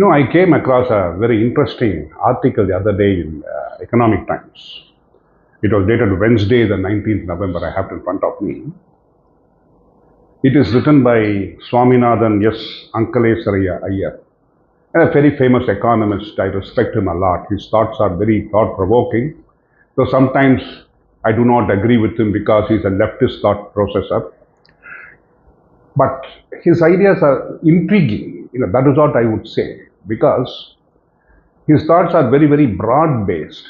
I came across a very interesting article the other day in Economic Times. It was dated Wednesday, the 19th November. I have it in front of me. It is written by Swaminathan S. Ankalesaraya Iyer, a very famous economist. I respect him a lot. His thoughts are very thought-provoking. So sometimes I do not agree with him because he's a leftist thought processor. But his ideas are intriguing. That is what I would say, because his thoughts are very, very broad-based.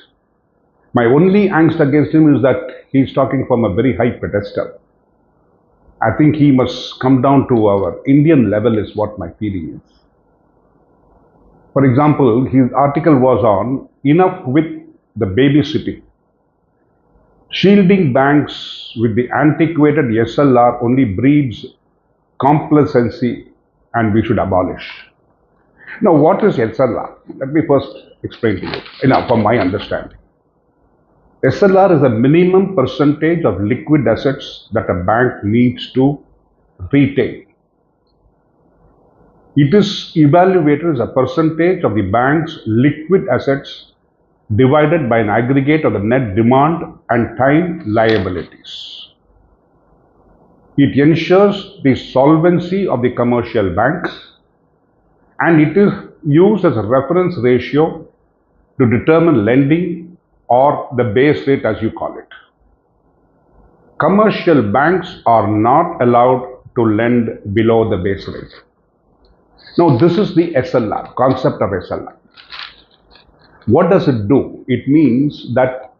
My only angst against him is that he's talking from a very high pedestal. I think he must come down to our Indian level is what my feeling is. For example, his article was on enough with the babysitting. Shielding banks with the antiquated SLR only breeds complacency and we should abolish. Now, what is SLR? Let me first explain to you, from my understanding. SLR is a minimum percentage of liquid assets that a bank needs to retain. It is evaluated as a percentage of the bank's liquid assets divided by an aggregate of the net demand and time liabilities. It ensures the solvency of the commercial banks, and it is used as a reference ratio to determine lending or the base rate, as you call it. Commercial banks are not allowed to lend below the base rate. Now, this is the SLR, concept of SLR. What does it do? It means that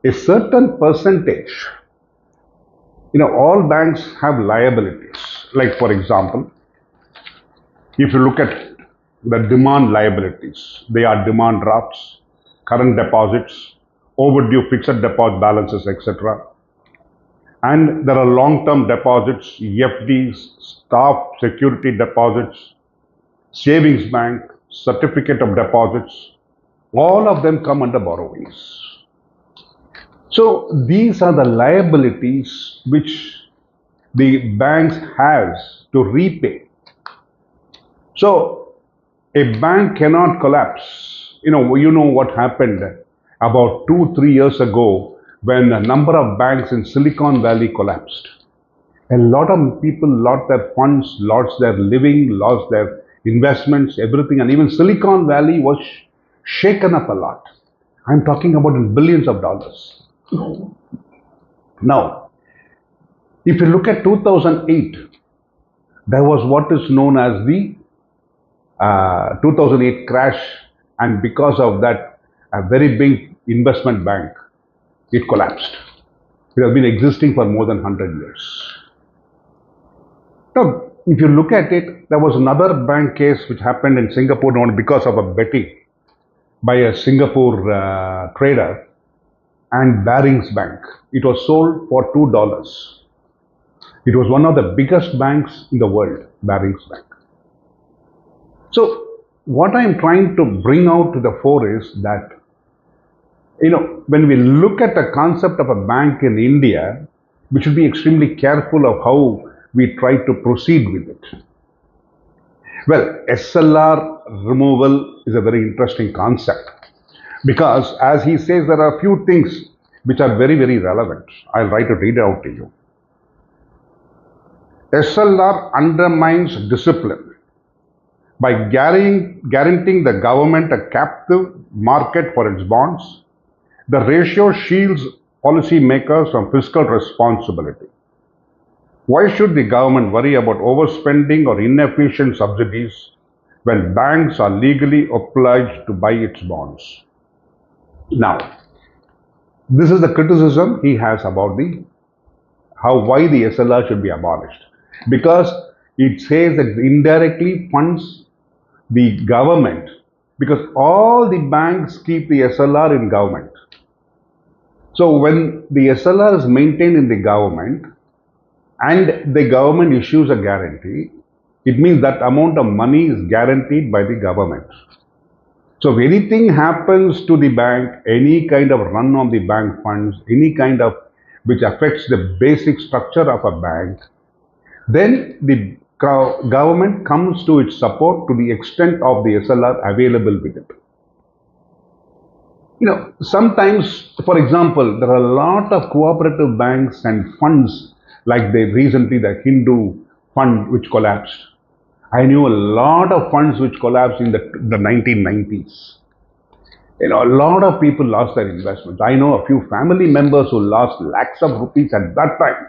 a certain percentage, all banks have liabilities. Like, for example, if you look at the demand liabilities, they are demand drafts, current deposits, overdue fixed deposit balances, etc. And there are long-term deposits, FDs, staff security deposits, savings bank, certificate of deposits. All of them come under borrowings. So these are the liabilities which the banks has to repay. So a bank cannot collapse. You know what happened about 2-3 years ago when a number of banks in Silicon Valley collapsed. A lot of people lost their funds, lost their living, lost their investments, everything, and even Silicon Valley was shaken up a lot. I'm talking about in billions of dollars. Now, if you look at 2008, there was what is known as the 2008 crash, and because of that, a very big investment bank, it collapsed. It has been existing for more than 100 years. Now, if you look at it, there was another bank case which happened in Singapore because of a betting by a Singapore trader and Barings Bank. It was sold for $2. It was one of the biggest banks in the world, Barings Bank. So what I am trying to bring out to the fore is that, when we look at the concept of a bank in India, we should be extremely careful of how we try to proceed with it. Well, SLR removal is a very interesting concept because, as he says, there are a few things which are very, very relevant. I'll try to read it out to you. SLR undermines discipline by guaranteeing the government a captive market for its bonds. The ratio shields policymakers from fiscal responsibility. Why should the government worry about overspending or inefficient subsidies when banks are legally obliged to buy its bonds? Now, this is the criticism he has about why the SLR should be abolished. Because it says that it indirectly funds the government, because all the banks keep the SLR in government. So when the SLR is maintained in the government and the government issues a guarantee, it means that amount of money is guaranteed by the government. So if anything happens to the bank, any kind of run on the bank funds, any kind of which affects the basic structure of a bank, then the government comes to its support to the extent of the SLR available with it. Sometimes, for example, there are a lot of cooperative banks and funds like recently the Hindu fund which collapsed. I knew a lot of funds which collapsed in the 1990s. A lot of people lost their investments. I know a few family members who lost lakhs of rupees at that time.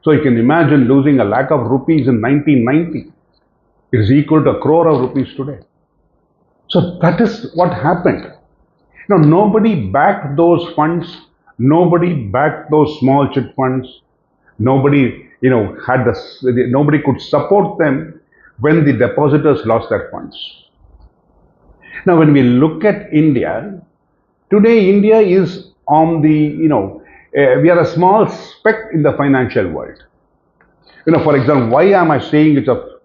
So you can imagine losing a lakh of rupees in 1990 is equal to a crore of rupees today. So that is what happened. Nobody backed those funds. Nobody backed those small chit funds. Nobody, nobody could support them when the depositors lost their funds. Now, when we look at India, today India is on the, we are a small speck in the financial world. For example, why am I saying it's a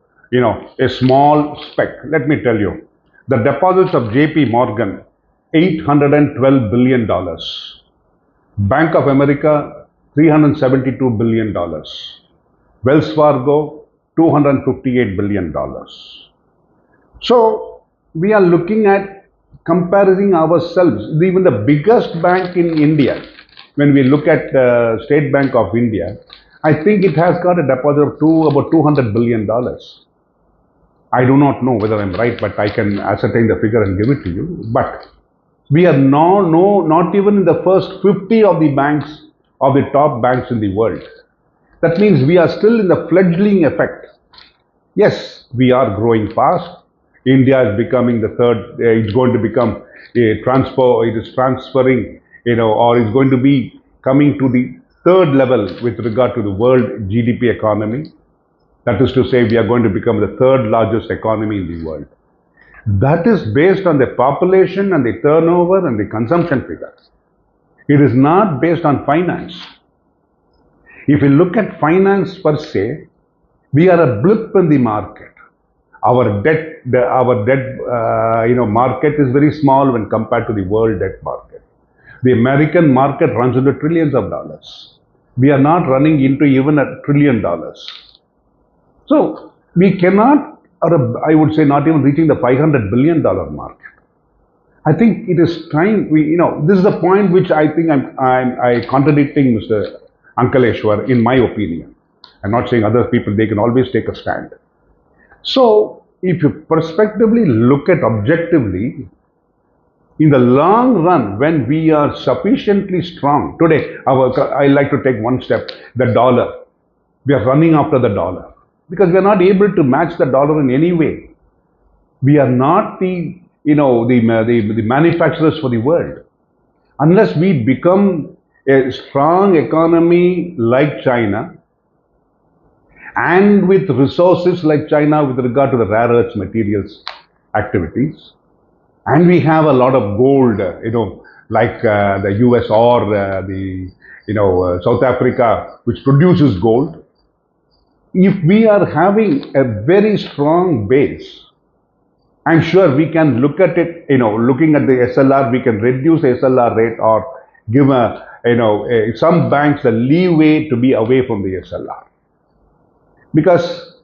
small speck? Let me tell you. The deposits of JP Morgan, $812 billion. Bank of America, $372 billion. Wells Fargo, $258 billion. So, we are looking at comparing ourselves. Even the biggest bank in India, when we look at State Bank of India, I think it has got a deposit of about $200 billion. I do not know whether I'm right, but I can ascertain the figure and give it to you. But we are not even in the first 50 of the banks, of the top banks in the world. That means we are still in the fledgling effect. Yes, we are growing fast. India is becoming the third, it's going to become it is transferring, or is going to be coming to the third level with regard to the world GDP economy. That is to say, we are going to become the third largest economy in the world. That is based on the population and the turnover and the consumption figures. It is not based on finance. If you look at finance per se, we are a blip in the market. Our debt market is very small when compared to the world debt market. The American market runs into trillions of dollars. We are not running into even $1 trillion. So we cannot, or I would say not even reaching the $500 billion market. I think it is time this is the point which I think I contradicting Mr. Ankaleshwar in my opinion. I'm not saying other people, they can always take a stand. So if you prospectively look at objectively, in the long run, when we are sufficiently strong, today, I like to take one step, the dollar. We are running after the dollar because we are not able to match the dollar in any way. We are not the manufacturers for the world. Unless we become a strong economy like China, and with resources like China with regard to the rare earths materials activities, and we have a lot of gold, like the US or South Africa, which produces gold. If we are having a very strong base, I'm sure we can look at it, looking at the SLR, we can reduce the SLR rate or give some banks a leeway to be away from the SLR. Because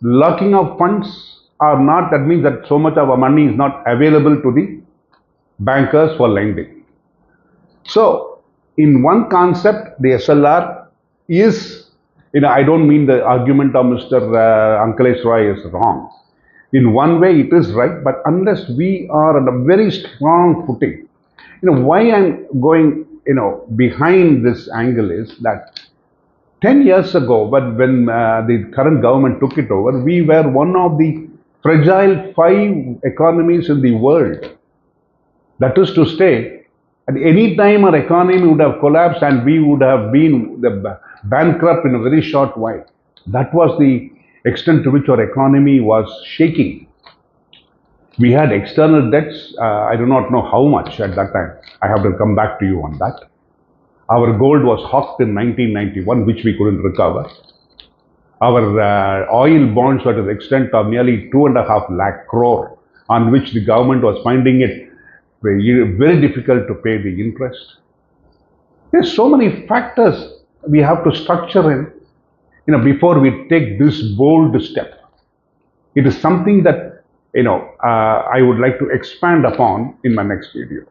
locking of funds are not, that means that so much of our money is not available to the bankers for lending. So, in one concept, the SLR is, I don't mean the argument of Mr. Ankaleshwar is wrong. In one way, it is right, but unless we are on a very strong footing, why I'm going, behind this angle is that 10 years ago, but when the current government took it over, we were one of the fragile 5 economies in the world. That is to say, at any time our economy would have collapsed and we would have been bankrupt in a very short while. That was the extent to which our economy was shaking. We had external debts, I do not know how much at that time. I have to come back to you on that. Our gold was hawked in 1991, which we couldn't recover. Our oil bonds were to the extent of nearly 2.5 lakh crore, on which the government was finding it very difficult to pay the interest. There's so many factors we have to structure in, before we take this bold step. It is something that I would like to expand upon in my next video.